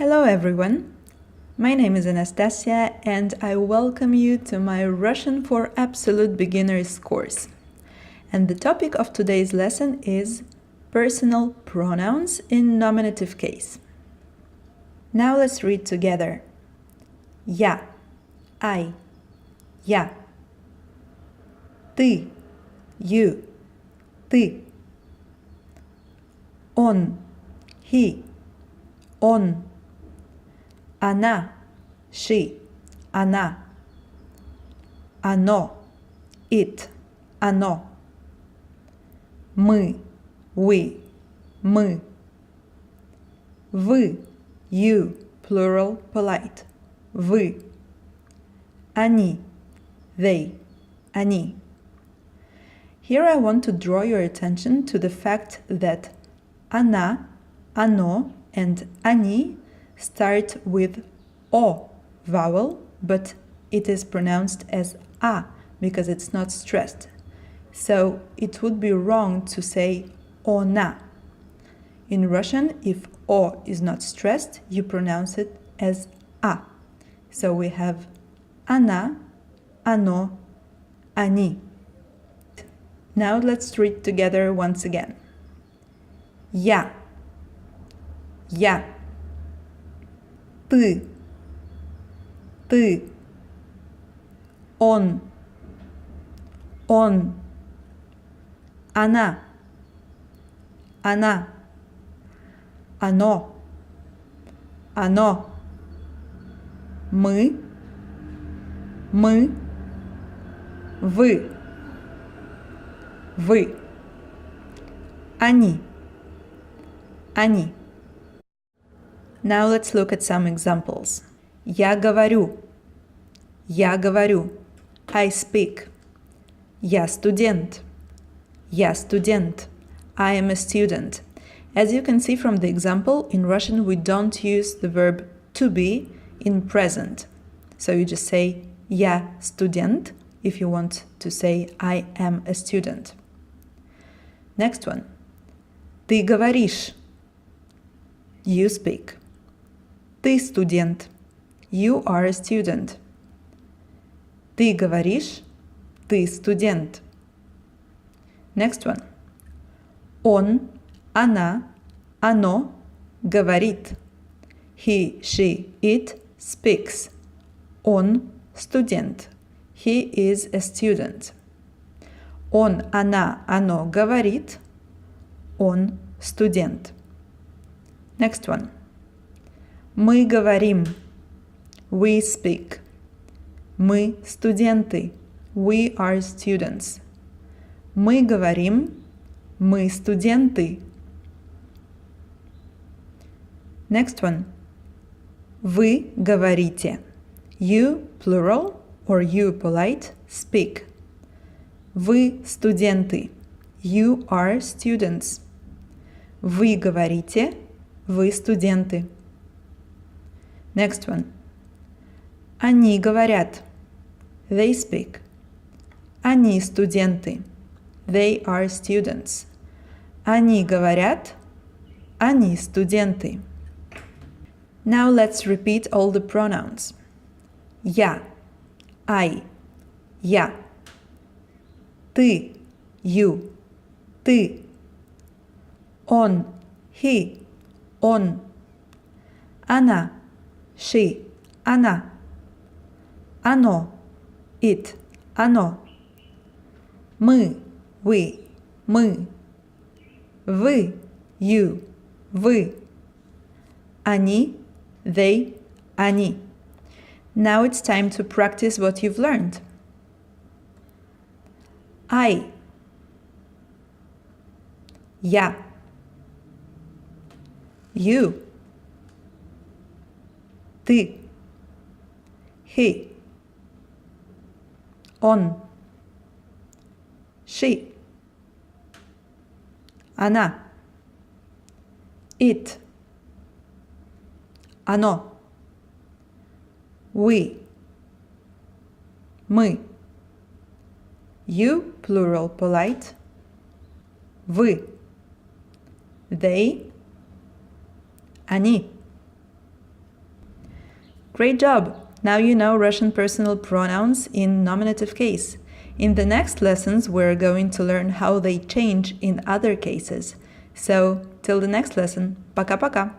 Hello everyone, my name is Anastasia and I welcome you to my Russian for Absolute Beginners course. And the topic of today's lesson is personal pronouns in nominative case. Now let's read together. Я, I, я. Ты, you, ты. Он, he, он. Она, she, она. Оно, it, оно. Мы, we, мы. Вы, you, plural, polite. Вы. Они, they, они. Here I want to draw your attention to the fact that она, оно, and они start with O vowel, but it is pronounced as A because it's not stressed. So it would be wrong to say ona. In Russian, if O is not stressed, you pronounce it as A. So we have она, оно, они. Now let's read together once again. Я, я. Ты, он, она, оно, мы, вы, они. Now let's look at some examples. Я говорю. I speak. Я студент. I am a student. As you can see from the example, in Russian we don't use the verb to be in present. So you just say я студент if you want to say I am a student. Next one. Ты говоришь. You speak. Ты студент. You are a student. Ты говоришь. Ты студент. Next one. Он, она, оно говорит. He, she, it speaks. Он студент. He is a student. Он, она, оно говорит. Он студент. Next one. Мы говорим. We speak. Мы студенты. We are students. Мы говорим. Мы студенты. Next one. Вы говорите. You, plural, or you, polite, speak. Вы студенты. You are students. Вы говорите. Вы студенты. Next one. Они говорят. They speak. Они студенты. They are students. Они говорят. Они студенты. Now let's repeat all the pronouns. Я. I. Я. Ты. You. Ты. Он. He. Он. Она. She. Она. Оно. It. Оно. Мы. We. Мы. Вы. You. Вы. Они. They. Они. Now it's time to practice what you've learned. I. Я. You. Ты. He. Он. She. Она. It. Оно. We. Мы. You, plural, polite. Вы. They. Они. Great job! Now you know Russian personal pronouns in nominative case. In the next lessons, we're going to learn how they change in other cases. So, till the next lesson, пока-пока!